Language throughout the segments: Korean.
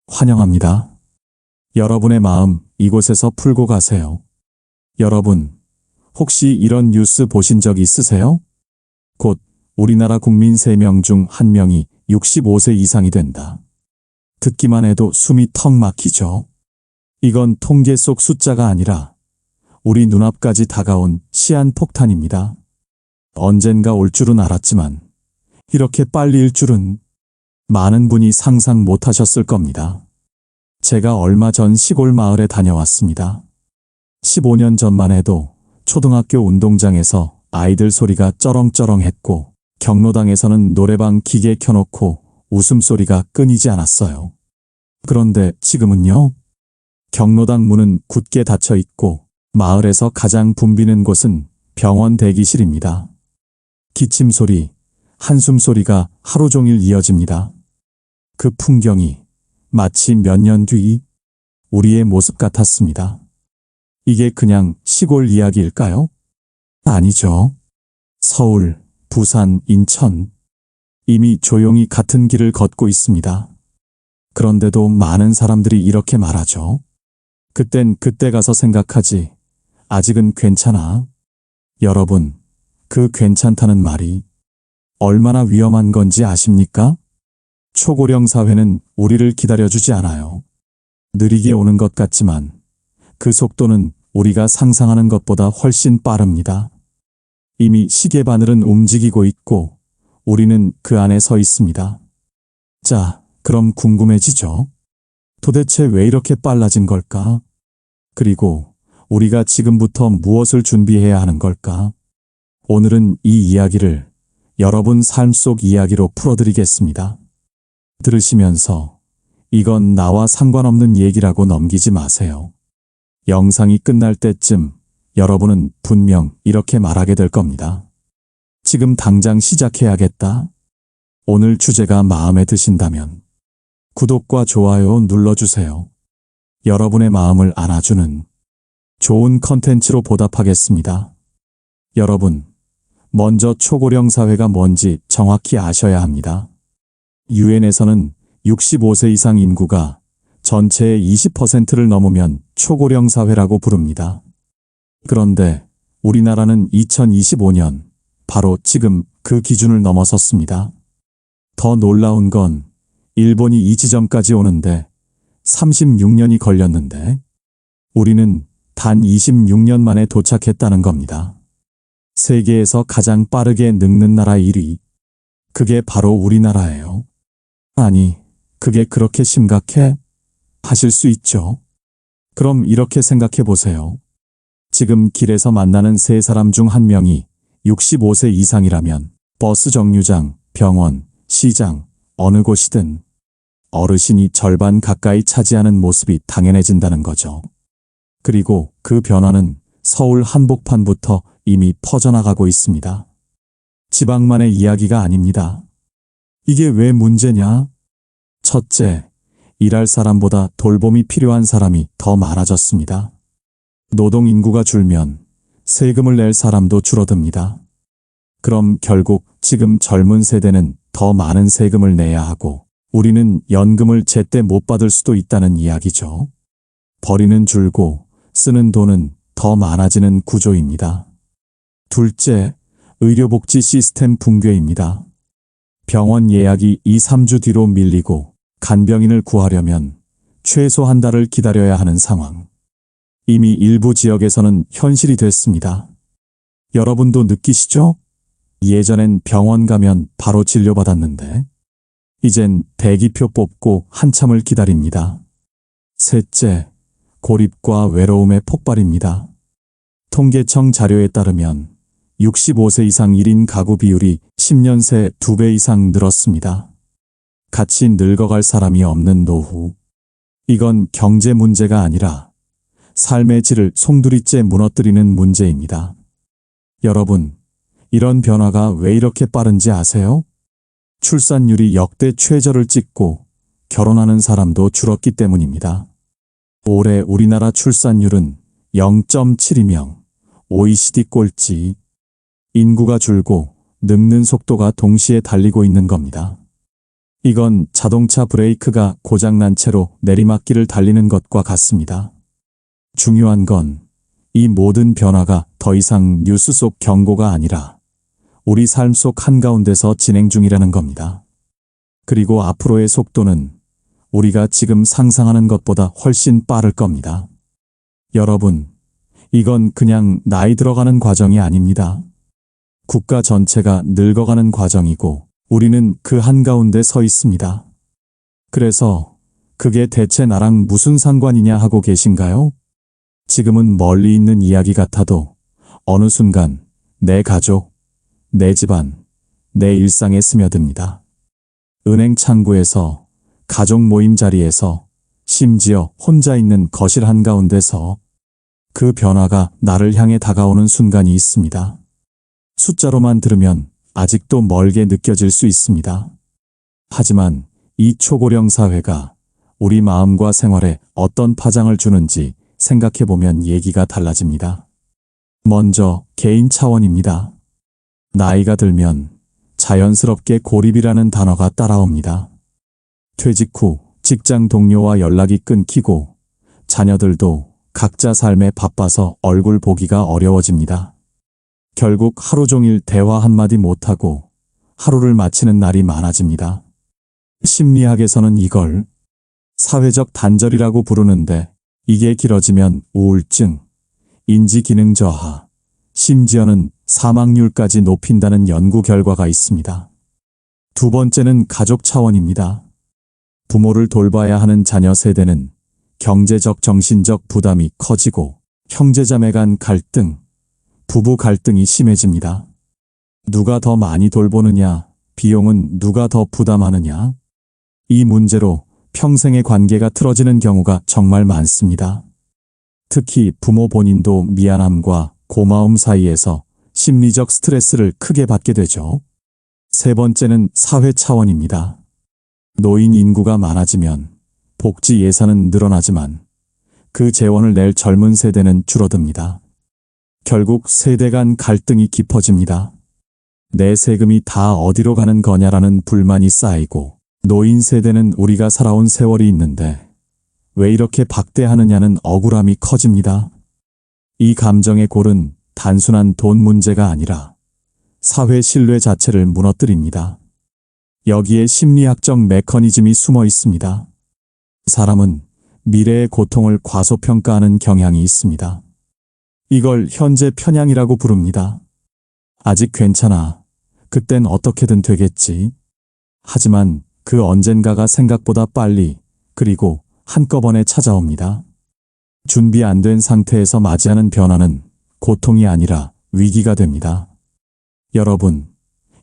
환영합니다. 여러분의 마음 이곳에서 풀고 가세요. 여러분, 혹시 이런 뉴스 보신 적 있으세요? 곧 우리나라 국민 3명 중 1명이 65세 이상이 된다. 듣기만 해도 숨이 턱 막히죠. 이건 통계 속 숫자가 아니라 우리 눈앞까지 다가온 시한폭탄입니다. 언젠가 올 줄은 알았지만 이렇게 빨리일 줄은 많은 분이 상상 못하셨을 겁니다. 제가 얼마 전 시골 마을에 다녀왔습니다. 15년 전만 해도 초등학교 운동장에서 아이들 소리가 쩌렁쩌렁했고 경로당에서는 노래방 기계 켜놓고 웃음소리가 끊이지 않았어요. 그런데 지금은요? 경로당 문은 굳게 닫혀 있고 마을에서 가장 붐비는 곳은 병원 대기실입니다. 기침 소리, 한숨 소리가 하루 종일 이어집니다. 그 풍경이 마치 몇 년 뒤 우리의 모습 같았습니다. 이게 그냥 시골 이야기일까요? 아니죠. 서울, 부산, 인천 이미 조용히 같은 길을 걷고 있습니다. 그런데도 많은 사람들이 이렇게 말하죠. 그땐 그때 가서 생각하지. 아직은 괜찮아. 여러분, 그 괜찮다는 말이 얼마나 위험한 건지 아십니까? 초고령 사회는 우리를 기다려주지 않아요. 느리게 오는 것 같지만 그 속도는 우리가 상상하는 것보다 훨씬 빠릅니다. 이미 시계 바늘은 움직이고 있고 우리는 그 안에 서 있습니다. 자, 그럼 궁금해지죠? 도대체 왜 이렇게 빨라진 걸까? 그리고 우리가 지금부터 무엇을 준비해야 하는 걸까? 오늘은 이 이야기를 여러분 삶 속 이야기로 풀어드리겠습니다. 들으시면서 이건 나와 상관없는 얘기라고 넘기지 마세요. 영상이 끝날 때쯤 여러분은 분명 이렇게 말하게 될 겁니다. 지금 당장 시작해야겠다. 오늘 주제가 마음에 드신다면 구독과 좋아요 눌러주세요. 여러분의 마음을 안아주는 좋은 컨텐츠로 보답하겠습니다. 여러분, 먼저 초고령 사회가 뭔지 정확히 아셔야 합니다. 유엔에서는 65세 이상 인구가 전체의 20%를 넘으면 초고령 사회라고 부릅니다. 그런데 우리나라는 2025년 바로 지금 그 기준을 넘어섰습니다. 더 놀라운 건 일본이 이 지점까지 오는데 36년이 걸렸는데 우리는 단 26년 만에 도착했다는 겁니다. 세계에서 가장 빠르게 늙는 나라 1위. 그게 바로 우리나라예요. 아니, 그게 그렇게 심각해? 하실 수 있죠. 그럼 이렇게 생각해 보세요. 지금 길에서 만나는 3사람 중 1명이 65세 이상이라면 버스 정류장, 병원, 시장, 어느 곳이든 어르신이 절반 가까이 차지하는 모습이 당연해진다는 거죠. 그리고 그 변화는 서울 한복판부터 이미 퍼져나가고 있습니다. 지방만의 이야기가 아닙니다. 이게 왜 문제냐? 첫째, 일할 사람보다 돌봄이 필요한 사람이 더 많아졌습니다. 노동 인구가 줄면 세금을 낼 사람도 줄어듭니다. 그럼 결국 지금 젊은 세대는 더 많은 세금을 내야 하고 우리는 연금을 제때 못 받을 수도 있다는 이야기죠. 벌이는 줄고 쓰는 돈은 더 많아지는 구조입니다. 둘째, 의료복지 시스템 붕괴입니다. 병원 예약이 2-3주 뒤로 밀리고 간병인을 구하려면 최소 한 달을 기다려야 하는 상황. 이미 일부 지역에서는 현실이 됐습니다. 여러분도 느끼시죠? 예전엔 병원 가면 바로 진료받았는데 이젠 대기표 뽑고 한참을 기다립니다. 셋째, 고립과 외로움의 폭발입니다. 통계청 자료에 따르면 65세 이상 1인 가구 비율이 10년 새 2배 이상 늘었습니다. 같이 늙어갈 사람이 없는 노후. 이건 경제 문제가 아니라 삶의 질을 송두리째 무너뜨리는 문제입니다. 여러분, 이런 변화가 왜 이렇게 빠른지 아세요? 출산율이 역대 최저를 찍고 결혼하는 사람도 줄었기 때문입니다. 올해 우리나라 출산율은 0.72명, OECD 꼴찌. 인구가 줄고 늙는 속도가 동시에 달리고 있는 겁니다. 이건 자동차 브레이크가 고장난 채로 내리막길을 달리는 것과 같습니다. 중요한 건 이 모든 변화가 더 이상 뉴스 속 경고가 아니라 우리 삶 속 한가운데서 진행 중이라는 겁니다. 그리고 앞으로의 속도는 우리가 지금 상상하는 것보다 훨씬 빠를 겁니다. 여러분, 이건 그냥 나이 들어가는 과정이 아닙니다. 국가 전체가 늙어가는 과정이고 우리는 그 한가운데 서 있습니다. 그래서 그게 대체 나랑 무슨 상관이냐 하고 계신가요? 지금은 멀리 있는 이야기 같아도 어느 순간 내 가족, 내 집안, 내 일상에 스며듭니다. 은행 창구에서, 가족 모임 자리에서, 심지어 혼자 있는 거실 한가운데서 그 변화가 나를 향해 다가오는 순간이 있습니다. 숫자로만 들으면 아직도 멀게 느껴질 수 있습니다. 하지만 이 초고령 사회가 우리 마음과 생활에 어떤 파장을 주는지 생각해보면 얘기가 달라집니다. 먼저 개인 차원입니다. 나이가 들면 자연스럽게 고립이라는 단어가 따라옵니다. 퇴직 후 직장 동료와 연락이 끊기고 자녀들도 각자 삶에 바빠서 얼굴 보기가 어려워집니다. 결국 하루 종일 대화 한마디 못하고 하루를 마치는 날이 많아집니다. 심리학에서는 이걸 사회적 단절이라고 부르는데 이게 길어지면 우울증, 인지기능 저하, 심지어는 사망률까지 높인다는 연구 결과가 있습니다. 두 번째는 가족 차원입니다. 부모를 돌봐야 하는 자녀 세대는 경제적 정신적 부담이 커지고 형제자매 간 갈등, 부부 갈등이 심해집니다. 누가 더 많이 돌보느냐, 비용은 누가 더 부담하느냐. 이 문제로 평생의 관계가 틀어지는 경우가 정말 많습니다. 특히 부모 본인도 미안함과 고마움 사이에서 심리적 스트레스를 크게 받게 되죠. 세 번째는 사회 차원입니다. 노인 인구가 많아지면 복지 예산은 늘어나지만 그 재원을 낼 젊은 세대는 줄어듭니다. 결국 세대 간 갈등이 깊어집니다. 내 세금이 다 어디로 가는 거냐라는 불만이 쌓이고 노인 세대는 우리가 살아온 세월이 있는데 왜 이렇게 박대하느냐는 억울함이 커집니다. 이 감정의 골은 단순한 돈 문제가 아니라 사회 신뢰 자체를 무너뜨립니다. 여기에 심리학적 메커니즘이 숨어 있습니다. 사람은 미래의 고통을 과소평가하는 경향이 있습니다. 이걸 현재 편향이라고 부릅니다. 아직 괜찮아. 그땐 어떻게든 되겠지. 하지만 그 언젠가가 생각보다 빨리 그리고 한꺼번에 찾아옵니다. 준비 안 된 상태에서 맞이하는 변화는 고통이 아니라 위기가 됩니다. 여러분,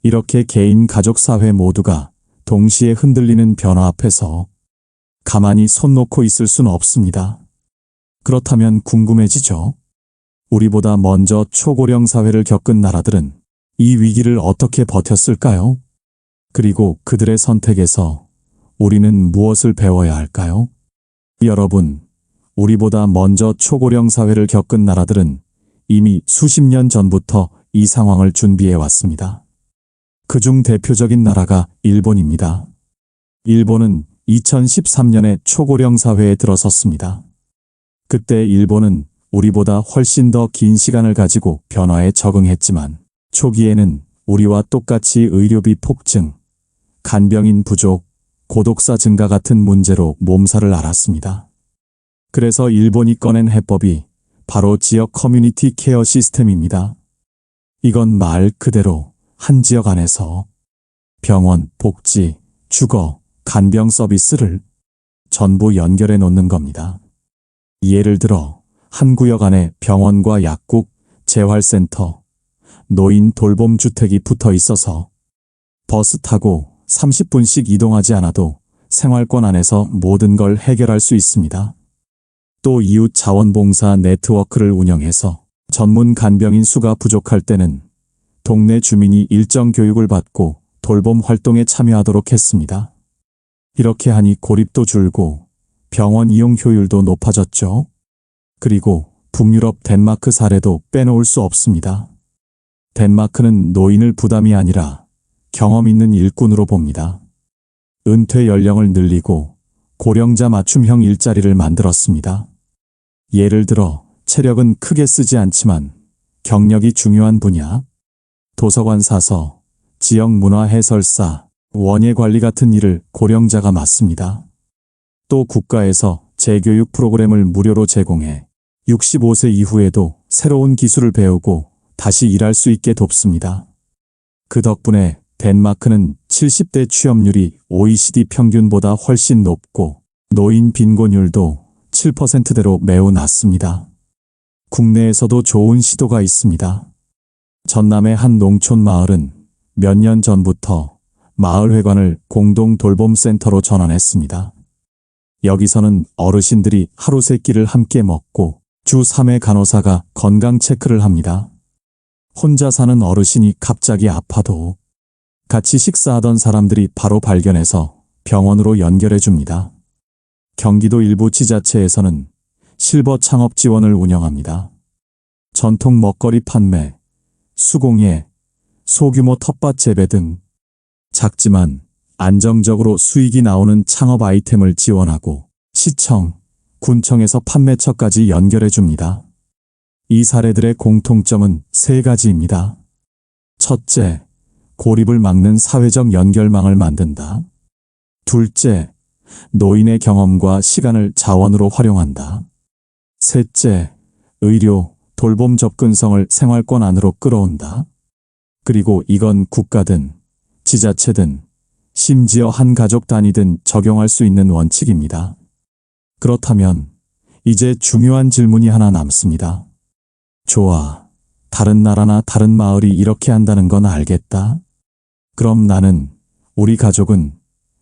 이렇게 개인, 가족, 사회 모두가 동시에 흔들리는 변화 앞에서 가만히 손 놓고 있을 수는 없습니다. 그렇다면 궁금해지죠? 우리보다 먼저 초고령 사회를 겪은 나라들은 이 위기를 어떻게 버텼을까요? 그리고 그들의 선택에서 우리는 무엇을 배워야 할까요? 여러분, 우리보다 먼저 초고령 사회를 겪은 나라들은 이미 수십 년 전부터 이 상황을 준비해 왔습니다. 그중 대표적인 나라가 일본입니다. 일본은 2013년에 초고령 사회에 들어섰습니다. 그때 일본은 우리보다 훨씬 더 긴 시간을 가지고 변화에 적응했지만 초기에는 우리와 똑같이 의료비 폭증, 간병인 부족, 고독사 증가 같은 문제로 몸살을 앓았습니다. 그래서 일본이 꺼낸 해법이 바로 지역 커뮤니티 케어 시스템입니다. 이건 말 그대로 한 지역 안에서 병원, 복지, 주거, 간병 서비스를 전부 연결해 놓는 겁니다. 예를 들어 한 구역 안에 병원과 약국, 재활센터, 노인 돌봄 주택이 붙어 있어서 버스 타고 30분씩 이동하지 않아도 생활권 안에서 모든 걸 해결할 수 있습니다. 또 이웃 자원봉사 네트워크를 운영해서 전문 간병인 수가 부족할 때는 동네 주민이 일정 교육을 받고 돌봄 활동에 참여하도록 했습니다. 이렇게 하니 고립도 줄고 병원 이용 효율도 높아졌죠. 그리고 북유럽 덴마크 사례도 빼놓을 수 없습니다. 덴마크는 노인을 부담이 아니라 경험 있는 일꾼으로 봅니다. 은퇴 연령을 늘리고 고령자 맞춤형 일자리를 만들었습니다. 예를 들어 체력은 크게 쓰지 않지만 경력이 중요한 분야, 도서관 사서, 지역 문화 해설사, 원예 관리 같은 일을 고령자가 맡습니다. 또 국가에서 재교육 프로그램을 무료로 제공해 65세 이후에도 새로운 기술을 배우고 다시 일할 수 있게 돕습니다. 그 덕분에 덴마크는 70대 취업률이 OECD 평균보다 훨씬 높고 노인 빈곤율도 7%대로 매우 낮습니다. 국내에서도 좋은 시도가 있습니다. 전남의 한 농촌 마을은 몇 년 전부터 마을회관을 공동 돌봄센터로 전환했습니다. 여기서는 어르신들이 하루 세 끼를 함께 먹고 주 3회 간호사가 건강 체크를 합니다. 혼자 사는 어르신이 갑자기 아파도 같이 식사하던 사람들이 바로 발견해서 병원으로 연결해 줍니다. 경기도 일부 지자체에서는 실버 창업 지원을 운영합니다. 전통 먹거리 판매, 수공예, 소규모 텃밭 재배 등 작지만 안정적으로 수익이 나오는 창업 아이템을 지원하고 시청, 군청에서 판매처까지 연결해 줍니다. 이 사례들의 공통점은 세 가지입니다. 첫째, 고립을 막는 사회적 연결망을 만든다. 둘째, 노인의 경험과 시간을 자원으로 활용한다. 셋째, 의료, 돌봄 접근성을 생활권 안으로 끌어온다. 그리고 이건 국가든 지자체든 심지어 한 가족 단위든 적용할 수 있는 원칙입니다. 그렇다면 이제 중요한 질문이 하나 남습니다. 좋아, 다른 나라나 다른 마을이 이렇게 한다는 건 알겠다. 그럼 나는, 우리 가족은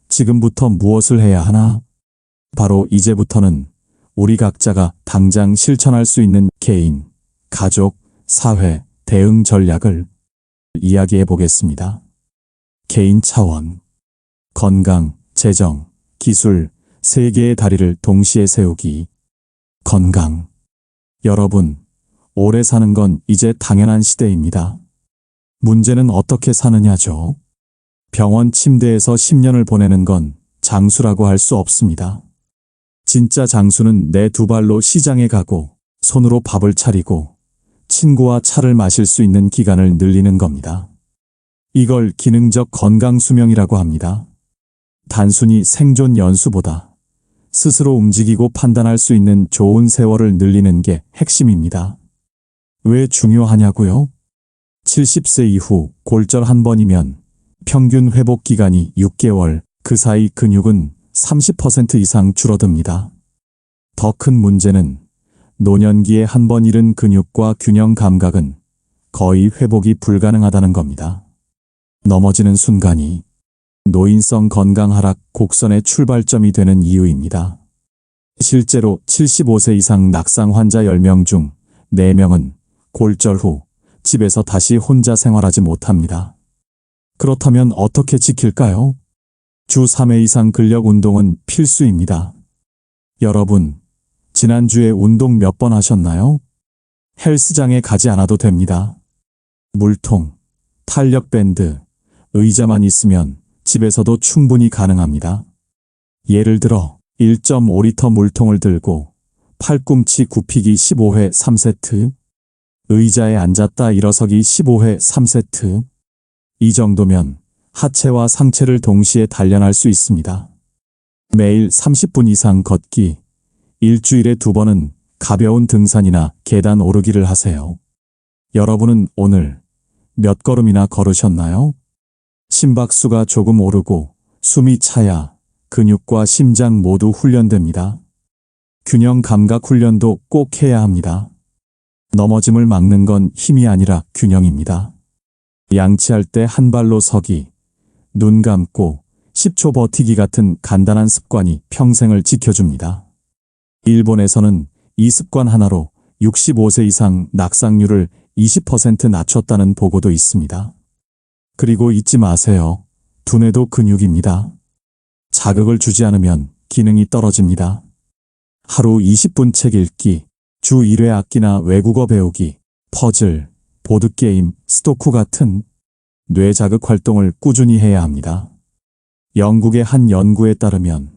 지금부터 무엇을 해야 하나? 바로 이제부터는 우리 각자가 당장 실천할 수 있는 개인, 가족, 사회, 대응 전략을 이야기해 보겠습니다. 개인 차원, 건강, 재정, 기술, 세 개의 다리를 동시에 세우기. 건강. 여러분, 오래 사는 건 이제 당연한 시대입니다. 문제는 어떻게 사느냐죠. 병원 침대에서 10년을 보내는 건 장수라고 할 수 없습니다. 진짜 장수는 내 두 발로 시장에 가고 손으로 밥을 차리고 친구와 차를 마실 수 있는 기간을 늘리는 겁니다. 이걸 기능적 건강 수명이라고 합니다. 단순히 생존 연수보다 스스로 움직이고 판단할 수 있는 좋은 세월을 늘리는 게 핵심입니다. 왜 중요하냐고요? 70세 이후 골절 한 번이면 평균 회복 기간이 6개월, 그 사이 근육은 30% 이상 줄어듭니다. 더 큰 문제는 노년기에 한 번 잃은 근육과 균형 감각은 거의 회복이 불가능하다는 겁니다. 넘어지는 순간이 노인성 건강 하락 곡선의 출발점이 되는 이유입니다. 실제로 75세 이상 낙상 환자 10명 중 4명은 골절 후 집에서 다시 혼자 생활하지 못합니다. 그렇다면 어떻게 지킬까요? 주 3회 이상 근력 운동은 필수입니다. 여러분, 지난주에 운동 몇 번 하셨나요? 헬스장에 가지 않아도 됩니다. 물통, 탄력 밴드, 의자만 있으면 집에서도 충분히 가능합니다. 예를 들어 1.5리터 물통을 들고 팔꿈치 굽히기 15회 3세트, 의자에 앉았다 일어서기 15회 3세트. 이 정도면 하체와 상체를 동시에 단련할 수 있습니다. 매일 30분 이상 걷기, 일주일에 2번은 가벼운 등산이나 계단 오르기를 하세요. 여러분은 오늘 몇 걸음이나 걸으셨나요? 심박수가 조금 오르고 숨이 차야 근육과 심장 모두 훈련됩니다. 균형 감각 훈련도 꼭 해야 합니다. 넘어짐을 막는 건 힘이 아니라 균형입니다. 양치할 때 한 발로 서기, 눈 감고 10초 버티기 같은 간단한 습관이 평생을 지켜줍니다. 일본에서는 이 습관 하나로 65세 이상 낙상률을 20% 낮췄다는 보고도 있습니다. 그리고 잊지 마세요. 두뇌도 근육입니다. 자극을 주지 않으면 기능이 떨어집니다. 하루 20분 책 읽기, 주 1회 악기나 외국어 배우기, 퍼즐, 보드게임, 스토쿠 같은 뇌 자극 활동을 꾸준히 해야 합니다. 영국의 한 연구에 따르면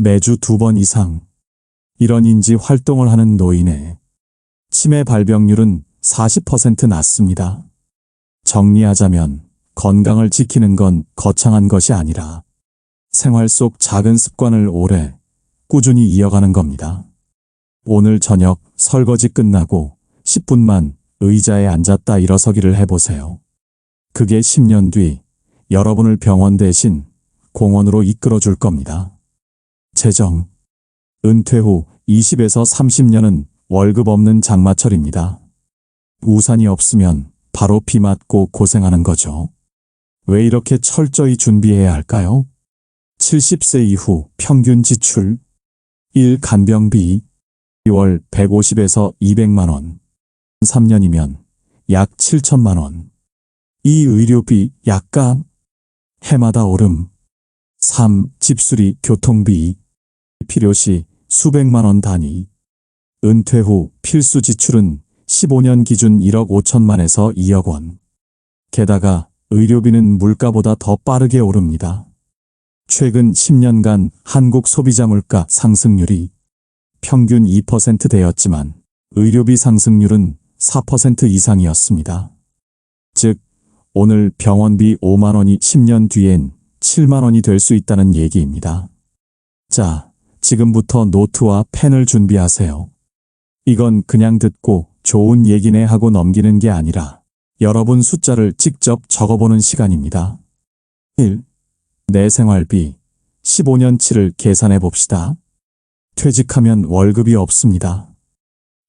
매주 2번 이상 이런 인지 활동을 하는 노인의 치매 발병률은 40% 낮습니다. 정리하자면 건강을 지키는 건 거창한 것이 아니라 생활 속 작은 습관을 오래 꾸준히 이어가는 겁니다. 오늘 저녁 설거지 끝나고 10분만 의자에 앉았다 일어서기를 해보세요. 그게 10년 뒤 여러분을 병원 대신 공원으로 이끌어 줄 겁니다. 재정. 은퇴 후 20에서 30년은 월급 없는 장마철입니다. 우산이 없으면 바로 비 맞고 고생하는 거죠. 왜 이렇게 철저히 준비해야 할까요? 70세 이후 평균 지출 1. 간병비 월 150에서 200만 원 3년이면 약 7천만 원 2. 의료비 약값 해마다 오름 3. 집수리 교통비 필요시 수백만 원 단위 은퇴 후 필수 지출은 15년 기준 1억 5천만에서 2억 원. 게다가 의료비는 물가보다 더 빠르게 오릅니다. 최근 10년간 한국 소비자 물가 상승률이 평균 2%대였지만 의료비 상승률은 4% 이상이었습니다. 즉, 오늘 병원비 5만 원이 10년 뒤엔 7만 원이 될 수 있다는 얘기입니다. 자, 지금부터 노트와 펜을 준비하세요. 이건 그냥 듣고 좋은 얘기네 하고 넘기는 게 아니라 여러분 숫자를 직접 적어보는 시간입니다. 1. 내 생활비 15년치를 계산해 봅시다. 퇴직하면 월급이 없습니다.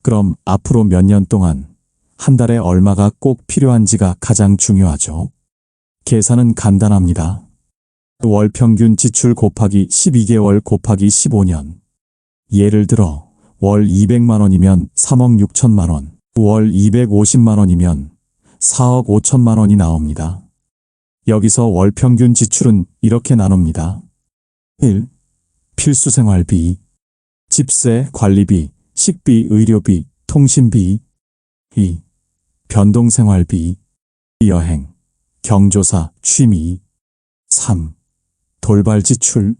그럼 앞으로 몇 년 동안 한 달에 얼마가 꼭 필요한지가 가장 중요하죠. 계산은 간단합니다. 월 평균 지출 곱하기 12개월 곱하기 15년. 예를 들어 월 200만 원이면 3억 6천만 원, 월 250만 원이면 4억 5천만 원이 나옵니다. 여기서 월 평균 지출은 이렇게 나눕니다. 1. 필수 생활비, 집세, 관리비, 식비, 의료비, 통신비. 2. 변동 생활비, 여행, 경조사, 취미. 3. 돌발 지출,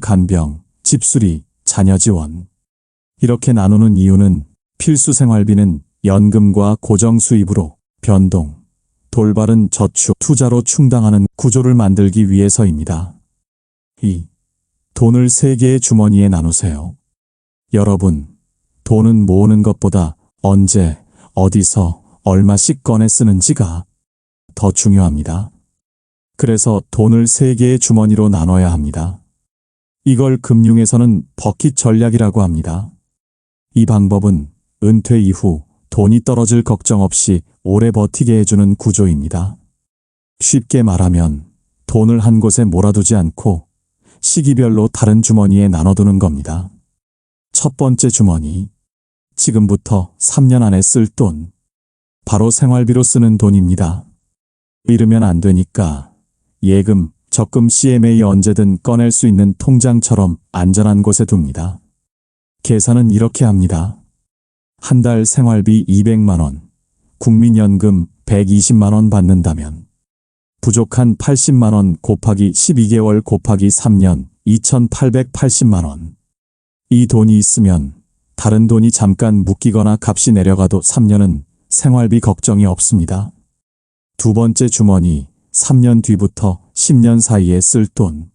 간병, 집수리, 자녀 지원. 이렇게 나누는 이유는 필수 생활비는 연금과 고정 수입으로, 변동, 돌발은 저축, 투자로 충당하는 구조를 만들기 위해서입니다. 2. 돈을 3개의 주머니에 나누세요. 여러분, 돈은 모으는 것보다 언제, 어디서, 얼마씩 꺼내 쓰는지가 더 중요합니다. 그래서 돈을 3개의 주머니로 나눠야 합니다. 이걸 금융에서는 버킷 전략이라고 합니다. 이 방법은 은퇴 이후 돈이 떨어질 걱정 없이 오래 버티게 해주는 구조입니다. 쉽게 말하면 돈을 한 곳에 몰아두지 않고 시기별로 다른 주머니에 나눠두는 겁니다. 첫 번째 주머니, 지금부터 3년 안에 쓸 돈, 바로 생활비로 쓰는 돈입니다. 잃으면 안 되니까 예금, 적금 CMA 언제든 꺼낼 수 있는 통장처럼 안전한 곳에 둡니다. 계산은 이렇게 합니다. 한 달 생활비 200만 원, 국민연금 120만 원 받는다면 부족한 80만 원 곱하기 12개월 곱하기 3년 2,880만 원. 이 돈이 있으면 다른 돈이 잠깐 묶이거나 값이 내려가도 3년은 생활비 걱정이 없습니다. 두 번째 주머니, 3년 뒤부터 10년 사이에 쓸 돈.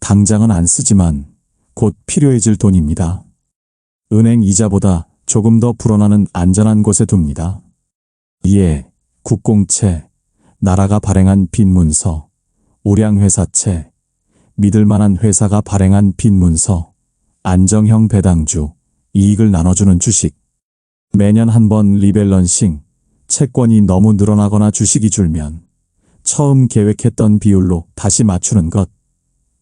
당장은 안 쓰지만 곧 필요해질 돈입니다. 은행 이자보다 조금 더 불어나는 안전한 곳에 둡니다. 이에 국공채, 나라가 발행한 빈문서, 우량회사채, 믿을만한 회사가 발행한 빈문서, 안정형 배당주, 이익을 나눠주는 주식. 매년 한 번 리밸런싱, 채권이 너무 늘어나거나 주식이 줄면 처음 계획했던 비율로 다시 맞추는 것.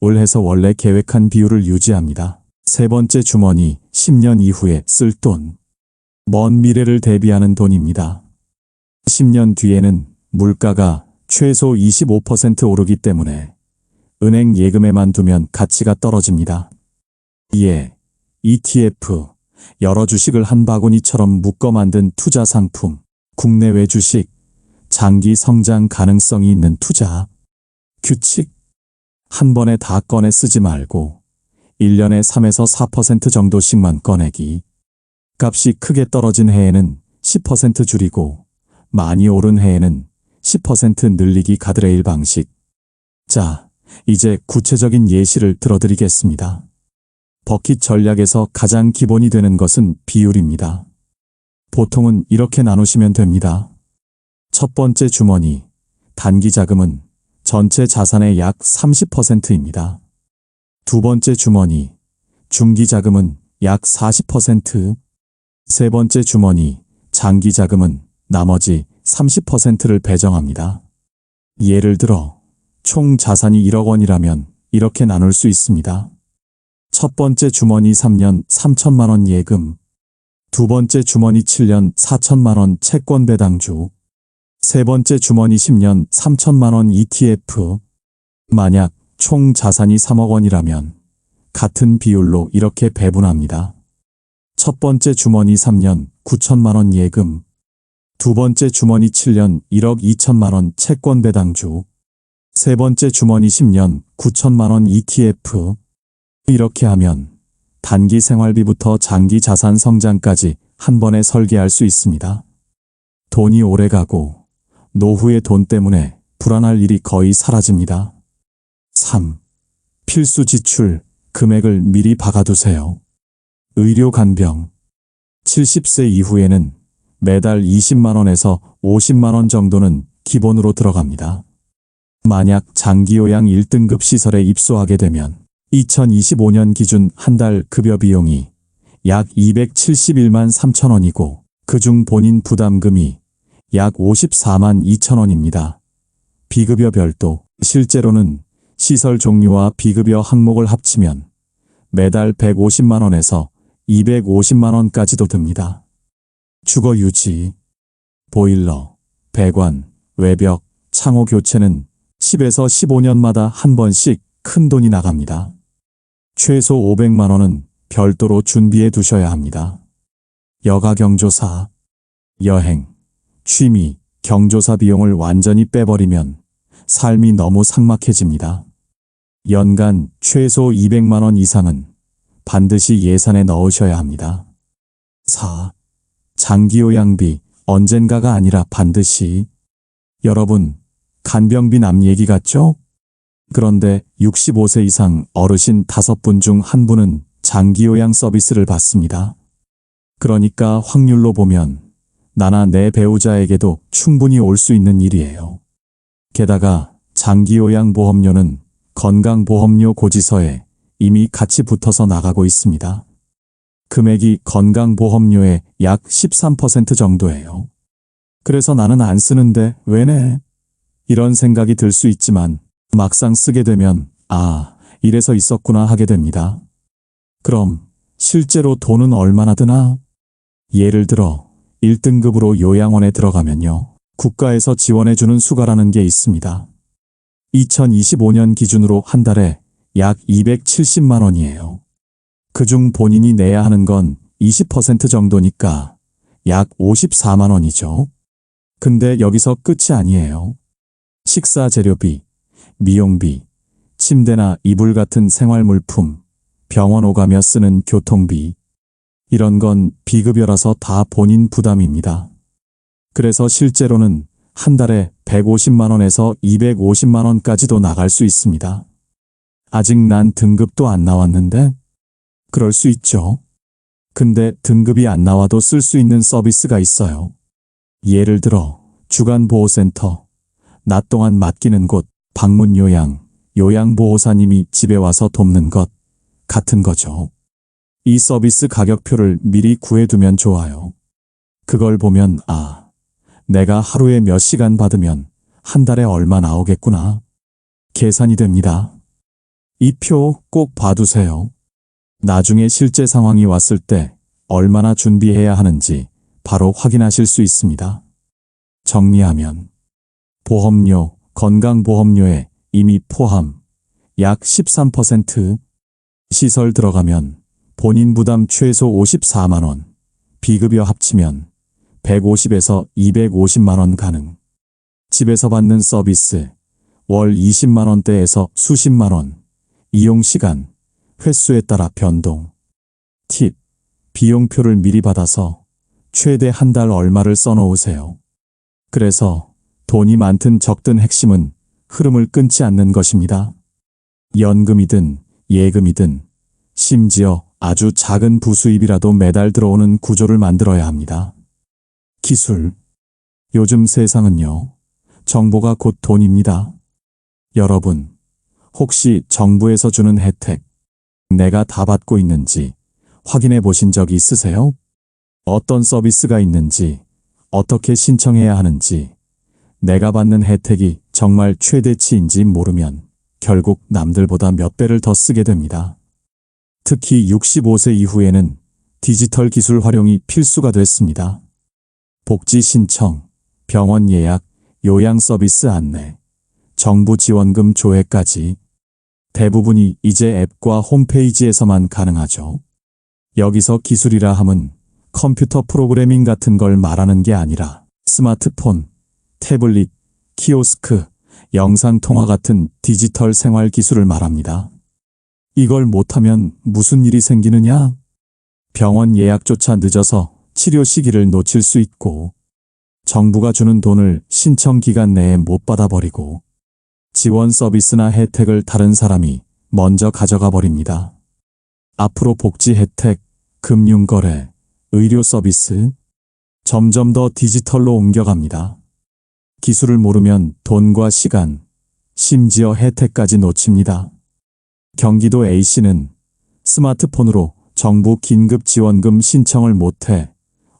올해서 원래 계획한 비율을 유지합니다. 세 번째 주머니, 10년 이후에 쓸 돈. 먼 미래를 대비하는 돈입니다. 10년 뒤에는 물가가 최소 25% 오르기 때문에 은행 예금에만 두면 가치가 떨어집니다. 이에 ETF, 여러 주식을 한 바구니처럼 묶어 만든 투자 상품, 국내외 주식, 장기 성장 가능성이 있는 투자, 규칙, 한 번에 다 꺼내 쓰지 말고 1년에 3에서 4% 정도씩만 꺼내기. 값이 크게 떨어진 해에는 10% 줄이고 많이 오른 해에는 10% 늘리기 가드레일 방식. 자, 이제 구체적인 예시를 들어드리겠습니다. 버킷 전략에서 가장 기본이 되는 것은 비율입니다. 보통은 이렇게 나누시면 됩니다. 첫 번째 주머니, 단기 자금은 전체 자산의 약 30%입니다. 두 번째 주머니, 중기 자금은 약 40%, 세 번째 주머니, 장기 자금은 나머지 30%를 배정합니다. 예를 들어 총 자산이 1억 원이라면 이렇게 나눌 수 있습니다. 첫 번째 주머니 3년 3천만 원 예금, 두 번째 주머니 7년 4천만 원 채권 배당주, 세 번째 주머니 10년 3천만 원 ETF. 만약 총 자산이 3억 원이라면 같은 비율로 이렇게 배분합니다. 첫 번째 주머니 3년 9천만 원 예금, 두 번째 주머니 7년 1억 2천만 원 채권 배당주, 세 번째 주머니 10년 9천만 원 ETF. 이렇게 하면 단기 생활비부터 장기 자산 성장까지 한 번에 설계할 수 있습니다. 돈이 오래 가고 노후의 돈 때문에 불안할 일이 거의 사라집니다. 3. 필수 지출, 금액을 미리 박아두세요. 의료 간병. 70세 이후에는 매달 20만 원에서 50만 원 정도는 기본으로 들어갑니다. 만약 장기요양 1등급 시설에 입소하게 되면 2025년 기준 한 달 급여 비용이 약 271만 3천 원이고 그중 본인 부담금이 약 54만 2천 원입니다. 비급여 별도. 실제로는 시설 종류와 비급여 항목을 합치면 매달 150만 원에서 250만 원까지도 듭니다. 주거 유지, 보일러, 배관, 외벽, 창호 교체는 10에서 15년마다 한 번씩 큰 돈이 나갑니다. 최소 500만 원은 별도로 준비해 두셔야 합니다. 여가 경조사, 여행, 취미, 경조사 비용을 완전히 빼버리면 삶이 너무 삭막해집니다. 연간 최소 200만 원 이상은 반드시 예산에 넣으셔야 합니다. 4. 장기요양비, 언젠가가 아니라 반드시. 여러분, 간병비 남 얘기 같죠? 그런데 65세 이상 어르신 5분 중 1분은 장기요양 서비스를 받습니다. 그러니까 확률로 보면 나나 내 배우자에게도 충분히 올 수 있는 일이에요. 게다가 장기요양보험료는 건강보험료 고지서에 이미 같이 붙어서 나가고 있습니다. 금액이 건강보험료의 약 13% 정도예요. 그래서 나는 안 쓰는데 왜 내? 이런 생각이 들 수 있지만 막상 쓰게 되면 이래서 있었구나 하게 됩니다. 그럼 실제로 돈은 얼마나 드나? 예를 들어 1등급으로 요양원에 들어가면요. 국가에서 지원해주는 수가라는 게 있습니다. 2025년 기준으로 한 달에 약 270만 원이에요. 그중 본인이 내야 하는 건 20% 정도니까 약 54만 원이죠. 근데 여기서 끝이 아니에요. 식사 재료비, 미용비, 침대나 이불 같은 생활물품, 병원 오가며 쓰는 교통비, 이런 건 비급여라서 다 본인 부담입니다. 그래서 실제로는 한 달에 150만 원에서 250만 원까지도 나갈 수 있습니다. 아직 난 등급도 안 나왔는데? 그럴 수 있죠. 근데 등급이 안 나와도 쓸 수 있는 서비스가 있어요. 예를 들어 주간보호센터, 낮 동안 맡기는 곳, 방문요양, 요양보호사님이 집에 와서 돕는 것 같은 거죠. 이 서비스 가격표를 미리 구해두면 좋아요. 그걸 보면 내가 하루에 몇 시간 받으면 한 달에 얼마 나오겠구나. 계산이 됩니다. 이 표 꼭 봐두세요. 나중에 실제 상황이 왔을 때 얼마나 준비해야 하는지 바로 확인하실 수 있습니다. 정리하면 보험료, 건강보험료에 이미 포함 약 13%, 시설 들어가면 본인 부담 최소 54만 원, 비급여 합치면 150에서 250만 원 가능. 집에서 받는 서비스, 월 20만 원대에서 수십만 원, 이용 시간, 횟수에 따라 변동. 팁, 비용표를 미리 받아서 최대 한 달 얼마를 써놓으세요. 그래서 돈이 많든 적든 핵심은 흐름을 끊지 않는 것입니다. 연금이든 예금이든 심지어 아주 작은 부수입이라도 매달 들어오는 구조를 만들어야 합니다. 기술. 요즘 세상은요, 정보가 곧 돈입니다. 여러분, 혹시 정부에서 주는 혜택, 내가 다 받고 있는지 확인해 보신 적이 있으세요? 어떤 서비스가 있는지, 어떻게 신청해야 하는지, 내가 받는 혜택이 정말 최대치인지 모르면 결국 남들보다 몇 배를 더 쓰게 됩니다. 특히 65세 이후에는 디지털 기술 활용이 필수가 됐습니다. 복지 신청, 병원 예약, 요양 서비스 안내, 정부 지원금 조회까지 대부분이 이제 앱과 홈페이지에서만 가능하죠. 여기서 기술이라 함은 컴퓨터 프로그래밍 같은 걸 말하는 게 아니라 스마트폰, 태블릿, 키오스크, 영상통화 같은 디지털 생활 기술을 말합니다. 이걸 못하면 무슨 일이 생기느냐? 병원 예약조차 늦어서 치료 시기를 놓칠 수 있고, 정부가 주는 돈을 신청 기간 내에 못 받아버리고, 지원 서비스나 혜택을 다른 사람이 먼저 가져가 버립니다. 앞으로 복지 혜택, 금융거래, 의료 서비스, 점점 더 디지털로 옮겨갑니다. 기술을 모르면 돈과 시간, 심지어 혜택까지 놓칩니다. 경기도 A씨는 스마트폰으로 정부 긴급지원금 신청을 못해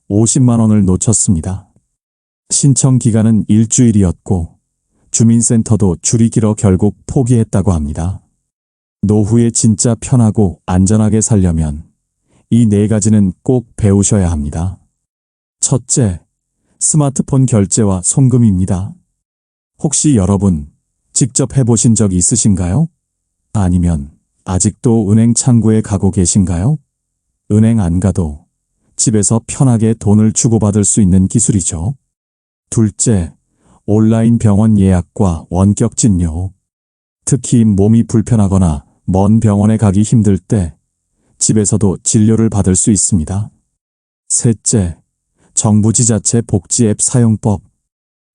50만 원을 놓쳤습니다. 신청 기간은 일주일이었고 주민센터도 줄이 길어 결국 포기했다고 합니다. 노후에 진짜 편하고 안전하게 살려면 이 4가지는 꼭 배우셔야 합니다. 첫째, 스마트폰 결제와 송금입니다. 혹시 여러분 직접 해보신 적 있으신가요? 아니면 아직도 은행 창구에 가고 계신가요? 은행 안 가도 집에서 편하게 돈을 주고받을 수 있는 기술이죠. 둘째, 온라인 병원 예약과 원격 진료. 특히 몸이 불편하거나 먼 병원에 가기 힘들 때 집에서도 진료를 받을 수 있습니다. 셋째, 정부 지자체 복지 앱 사용법.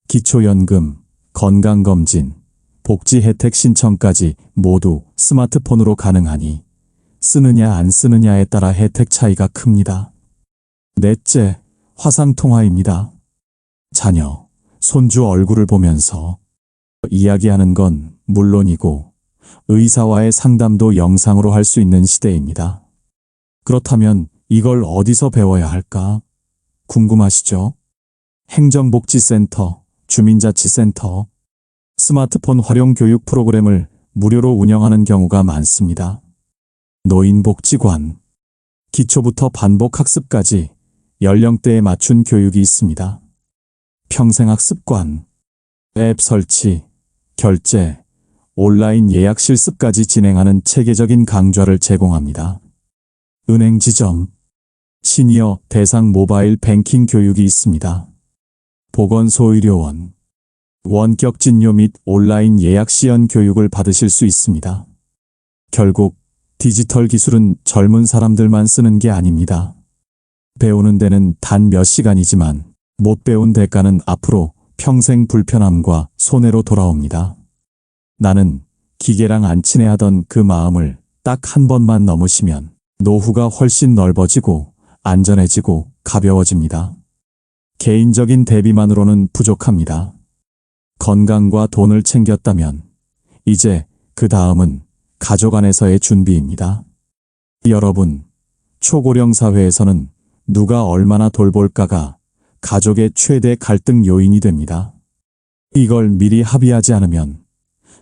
기초연금, 건강검진, 복지 혜택 신청까지 모두 스마트폰으로 가능하니 쓰느냐 안 쓰느냐에 따라 혜택 차이가 큽니다. 넷째, 화상통화입니다. 자녀, 손주 얼굴을 보면서 이야기하는 건 물론이고 의사와의 상담도 영상으로 할 수 있는 시대입니다. 그렇다면 이걸 어디서 배워야 할까? 궁금하시죠? 행정복지센터, 주민자치센터, 스마트폰 활용 교육 프로그램을 무료로 운영하는 경우가 많습니다. 노인복지관, 기초부터 반복학습까지 연령대에 맞춘 교육이 있습니다. 평생학습관, 앱 설치, 결제, 온라인 예약 실습까지 진행하는 체계적인 강좌를 제공합니다. 은행 지점, 시니어 대상 모바일 뱅킹 교육이 있습니다. 보건소의료원, 원격 진료 및 온라인 예약 시연 교육을 받으실 수 있습니다. 결국 디지털 기술은 젊은 사람들만 쓰는 게 아닙니다. 배우는 데는 단 몇 시간이지만 못 배운 대가는 앞으로 평생 불편함과 손해로 돌아옵니다. 나는 기계랑 안 친해하던 그 마음을 딱 한 번만 넘으시면 노후가 훨씬 넓어지고 안전해지고 가벼워집니다. 개인적인 대비만으로는 부족합니다. 건강과 돈을 챙겼다면 이제 그 다음은 가족 안에서의 준비입니다. 여러분, 초고령 사회에서는 누가 얼마나 돌볼까가 가족의 최대 갈등 요인이 됩니다. 이걸 미리 합의하지 않으면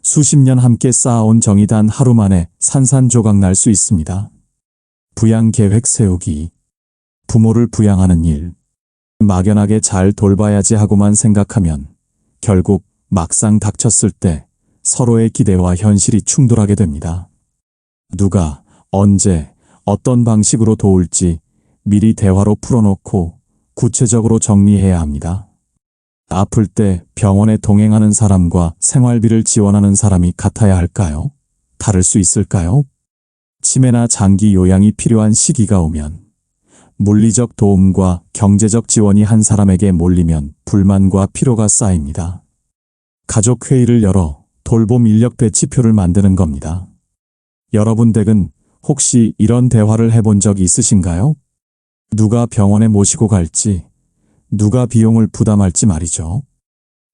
수십 년 함께 쌓아온 정이 단 하루 만에 산산조각 날 수 있습니다. 부양 계획 세우기, 부모를 부양하는 일, 막연하게 잘 돌봐야지 하고만 생각하면 결국 막상 닥쳤을 때 서로의 기대와 현실이 충돌하게 됩니다. 누가, 언제, 어떤 방식으로 도울지 미리 대화로 풀어놓고 구체적으로 정리해야 합니다. 아플 때 병원에 동행하는 사람과 생활비를 지원하는 사람이 같아야 할까요? 다를 수 있을까요? 치매나 장기 요양이 필요한 시기가 오면 물리적 도움과 경제적 지원이 한 사람에게 몰리면 불만과 피로가 쌓입니다. 가족 회의를 열어 돌봄 인력 배치표를 만드는 겁니다. 여러분 댁은 혹시 이런 대화를 해본 적 있으신가요? 누가 병원에 모시고 갈지, 누가 비용을 부담할지 말이죠.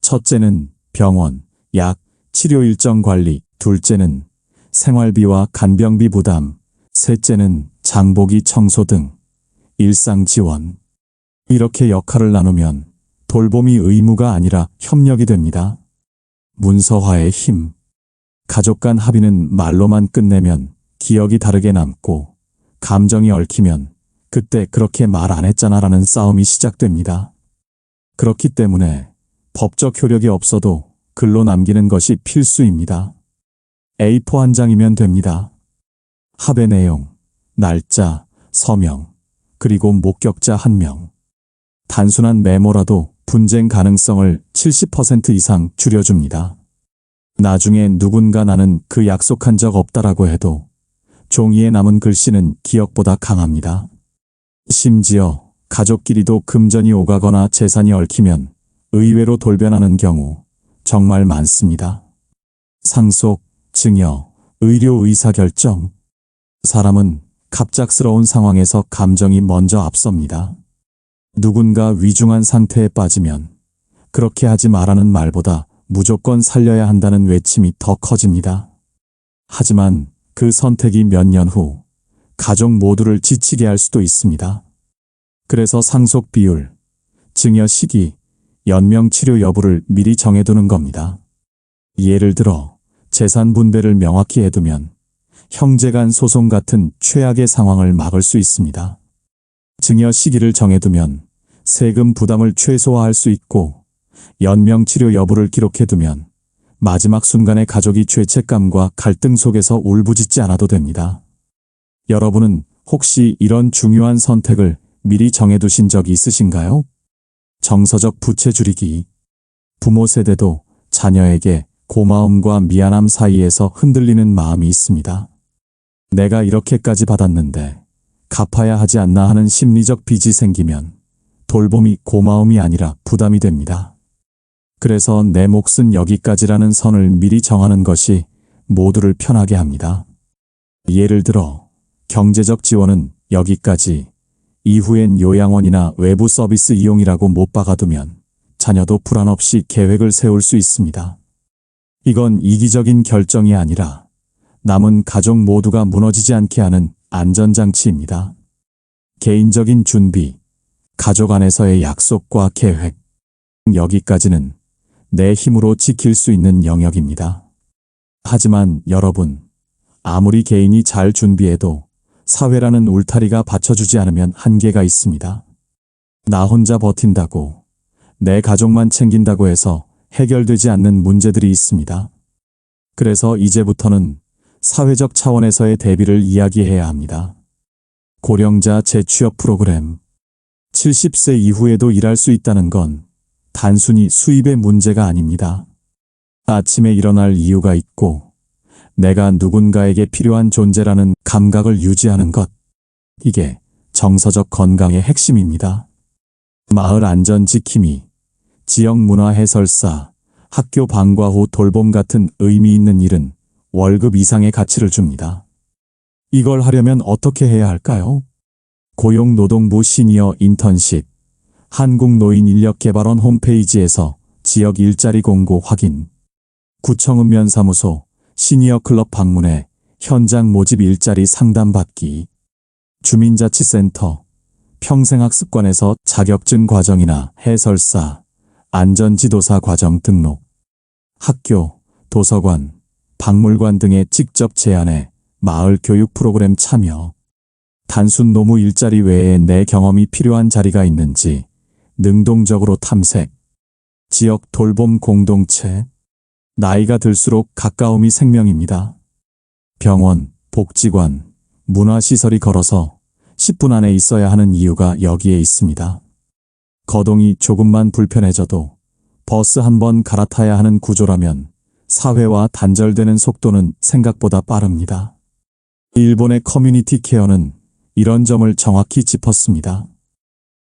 첫째는 병원, 약, 치료 일정 관리, 둘째는 생활비와 간병비 부담, 셋째는 장보기 청소 등 일상 지원. 이렇게 역할을 나누면 돌봄이 의무가 아니라 협력이 됩니다. 문서화의 힘. 가족 간 합의는 말로만 끝내면 기억이 다르게 남고, 감정이 얽히면 그때 그렇게 말 안 했잖아 라는 싸움이 시작됩니다. 그렇기 때문에 법적 효력이 없어도 글로 남기는 것이 필수입니다. A4 한 장이면 됩니다. 합의 내용, 날짜, 서명, 그리고 목격자 1명. 단순한 메모라도 분쟁 가능성을 70% 이상 줄여줍니다. 나중에 누군가 나는 그 약속한 적 없다라고 해도 종이에 남은 글씨는 기억보다 강합니다. 심지어 가족끼리도 금전이 오가거나 재산이 얽히면 의외로 돌변하는 경우 정말 많습니다. 상속, 증여, 의료 의사결정. 사람은 갑작스러운 상황에서 감정이 먼저 앞섭니다. 누군가 위중한 상태에 빠지면 그렇게 하지 말라는 말보다 무조건 살려야 한다는 외침이 더 커집니다. 하지만 그 선택이 몇 년 후 가족 모두를 지치게 할 수도 있습니다. 그래서 상속 비율, 증여 시기, 연명 치료 여부를 미리 정해두는 겁니다. 예를 들어 재산 분배를 명확히 해두면 형제 간 소송 같은 최악의 상황을 막을 수 있습니다. 증여 시기를 정해두면 세금 부담을 최소화할 수 있고, 연명 치료 여부를 기록해두면 마지막 순간에 가족이 죄책감과 갈등 속에서 울부짖지 않아도 됩니다. 여러분은 혹시 이런 중요한 선택을 미리 정해두신 적이 있으신가요? 정서적 부채 줄이기. 부모 세대도 자녀에게 고마움과 미안함 사이에서 흔들리는 마음이 있습니다. 내가 이렇게까지 받았는데 갚아야 하지 않나 하는 심리적 빚이 생기면 돌봄이 고마움이 아니라 부담이 됩니다. 그래서 내 몫은 여기까지라는 선을 미리 정하는 것이 모두를 편하게 합니다. 예를 들어 경제적 지원은 여기까지, 이후엔 요양원이나 외부 서비스 이용이라고 못 박아두면 자녀도 불안 없이 계획을 세울 수 있습니다. 이건 이기적인 결정이 아니라 남은 가족 모두가 무너지지 않게 하는 안전장치입니다. 개인적인 준비, 가족 안에서의 약속과 계획. 여기까지는 내 힘으로 지킬 수 있는 영역입니다. 하지만 여러분, 아무리 개인이 잘 준비해도 사회라는 울타리가 받쳐주지 않으면 한계가 있습니다. 나 혼자 버틴다고, 내 가족만 챙긴다고 해서 해결되지 않는 문제들이 있습니다. 그래서 이제부터는 사회적 차원에서의 대비를 이야기해야 합니다. 고령자 재취업 프로그램. 70세 이후에도 일할 수 있다는 건 단순히 수입의 문제가 아닙니다. 아침에 일어날 이유가 있고 내가 누군가에게 필요한 존재라는 감각을 유지하는 것. 이게 정서적 건강의 핵심입니다. 마을 안전 지킴이, 지역 문화 해설사, 학교 방과 후 돌봄 같은 의미 있는 일은 월급 이상의 가치를 줍니다. 이걸 하려면 어떻게 해야 할까요? 고용노동부 시니어 인턴십, 한국노인인력개발원 홈페이지에서 지역 일자리 공고 확인, 구청 읍면사무소, 시니어 클럽 방문해 현장 모집 일자리 상담받기, 주민자치센터, 평생학습관에서 자격증 과정이나 해설사, 안전지도사 과정 등록, 학교, 도서관, 박물관 등에 직접 제안해 마을 교육 프로그램 참여, 단순 노무 일자리 외에 내 경험이 필요한 자리가 있는지 능동적으로 탐색, 지역 돌봄 공동체. 나이가 들수록 가까움이 생명입니다. 병원, 복지관, 문화시설이 걸어서 10분 안에 있어야 하는 이유가 여기에 있습니다. 거동이 조금만 불편해져도 버스 한 번 갈아타야 하는 구조라면 사회와 단절되는 속도는 생각보다 빠릅니다. 일본의 커뮤니티 케어는 이런 점을 정확히 짚었습니다.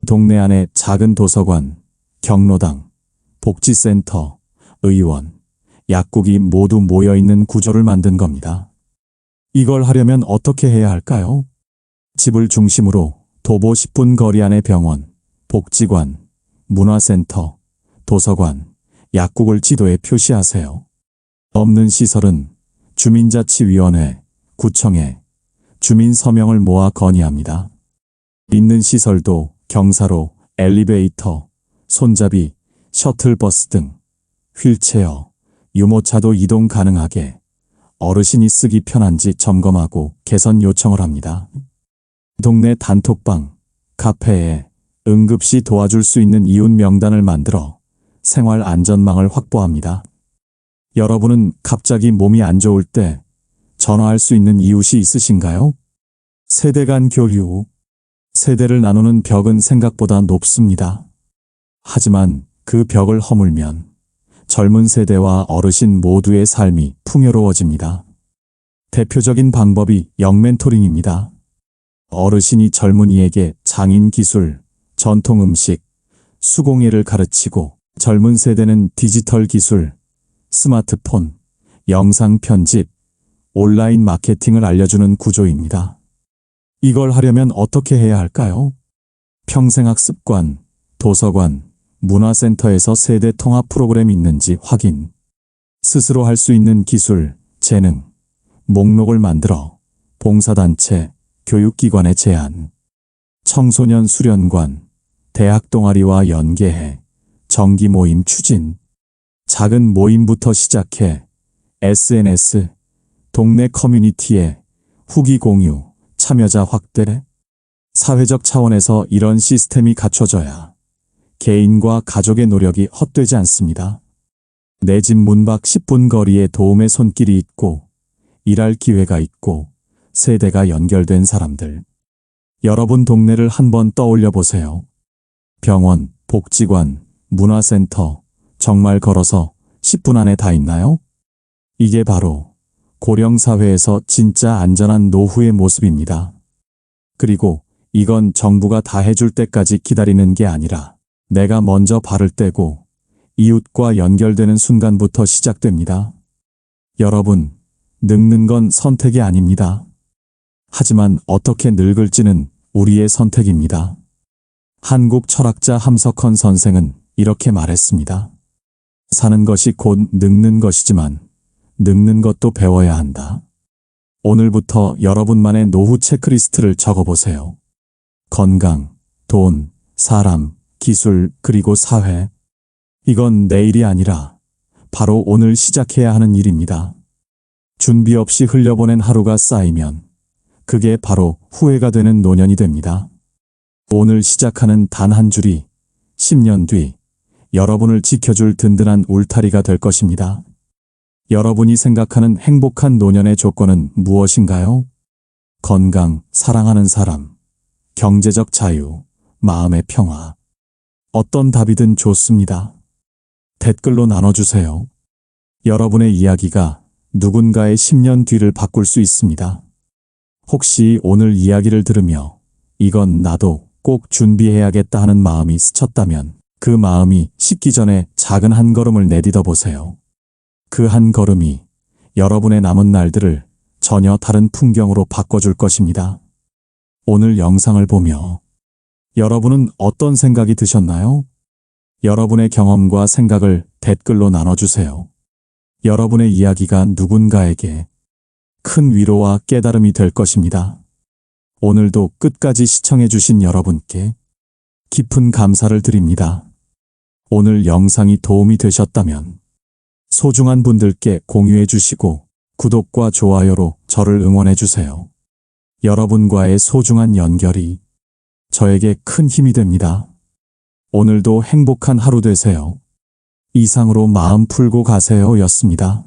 동네 안에 작은 도서관, 경로당, 복지센터, 의원, 약국이 모두 모여있는 구조를 만든 겁니다. 이걸 하려면 어떻게 해야 할까요? 집을 중심으로 도보 10분 거리 안의 병원, 복지관, 문화센터, 도서관, 약국을 지도에 표시하세요. 없는 시설은 주민자치위원회, 구청에 주민 서명을 모아 건의합니다. 있는 시설도 경사로, 엘리베이터, 손잡이, 셔틀버스 등 휠체어, 유모차도 이동 가능하게 어르신이 쓰기 편한지 점검하고 개선 요청을 합니다. 동네 단톡방, 카페에 응급시 도와줄 수 있는 이웃 명단을 만들어 생활 안전망을 확보합니다. 여러분은 갑자기 몸이 안 좋을 때 전화할 수 있는 이웃이 있으신가요? 세대 간 교류. 세대를 나누는 벽은 생각보다 높습니다. 하지만 그 벽을 허물면 젊은 세대와 어르신 모두의 삶이 풍요로워집니다. 대표적인 방법이 영멘토링입니다. 어르신이 젊은이에게 장인 기술, 전통 음식, 수공예를 가르치고 젊은 세대는 디지털 기술, 스마트폰, 영상 편집, 온라인 마케팅을 알려주는 구조입니다. 이걸 하려면 어떻게 해야 할까요? 평생학습관, 도서관, 문화센터에서 세대 통합 프로그램이 있는지 확인. 스스로 할 수 있는 기술, 재능, 목록을 만들어 봉사단체, 교육기관에 제안. 청소년 수련관, 대학 동아리와 연계해 정기 모임 추진. 작은 모임부터 시작해 SNS, 동네 커뮤니티에 후기 공유, 참여자 확대. 사회적 차원에서 이런 시스템이 갖춰져야 개인과 가족의 노력이 헛되지 않습니다. 내 집 문 밖 10분 거리에 도움의 손길이 있고 일할 기회가 있고 세대가 연결된 사람들. 여러분 동네를 한번 떠올려 보세요. 병원, 복지관, 문화센터, 정말 걸어서 10분 안에 다 있나요? 이게 바로 고령사회에서 진짜 안전한 노후의 모습입니다. 그리고 이건 정부가 다 해줄 때까지 기다리는 게 아니라 내가 먼저 발을 떼고 이웃과 연결되는 순간부터 시작됩니다. 여러분, 늙는 건 선택이 아닙니다. 하지만 어떻게 늙을지는 우리의 선택입니다. 한국 철학자 함석헌 선생은 이렇게 말했습니다. 사는 것이 곧 늙는 것이지만 늙는 것도 배워야 한다. 오늘부터 여러분만의 노후 체크리스트를 적어보세요. 건강, 돈, 사람, 기술, 그리고 사회. 이건 내일이 아니라 바로 오늘 시작해야 하는 일입니다. 준비 없이 흘려보낸 하루가 쌓이면 그게 바로 후회가 되는 노년이 됩니다. 오늘 시작하는 단 한 줄이 10년 뒤 여러분을 지켜줄 든든한 울타리가 될 것입니다. 여러분이 생각하는 행복한 노년의 조건은 무엇인가요? 건강, 사랑하는 사람, 경제적 자유, 마음의 평화. 어떤 답이든 좋습니다. 댓글로 나눠주세요. 여러분의 이야기가 누군가의 10년 뒤를 바꿀 수 있습니다. 혹시 오늘 이야기를 들으며 이건 나도 꼭 준비해야겠다 하는 마음이 스쳤다면 그 마음이 식기 전에 작은 한 걸음을 내딛어 보세요. 그 한 걸음이 여러분의 남은 날들을 전혀 다른 풍경으로 바꿔줄 것입니다. 오늘 영상을 보며 여러분은 어떤 생각이 드셨나요? 여러분의 경험과 생각을 댓글로 나눠주세요. 여러분의 이야기가 누군가에게 큰 위로와 깨달음이 될 것입니다. 오늘도 끝까지 시청해주신 여러분께 깊은 감사를 드립니다. 오늘 영상이 도움이 되셨다면 소중한 분들께 공유해 주시고 구독과 좋아요로 저를 응원해 주세요. 여러분과의 소중한 연결이 저에게 큰 힘이 됩니다. 오늘도 행복한 하루 되세요. 이상으로 마음 풀고 가세요 였습니다.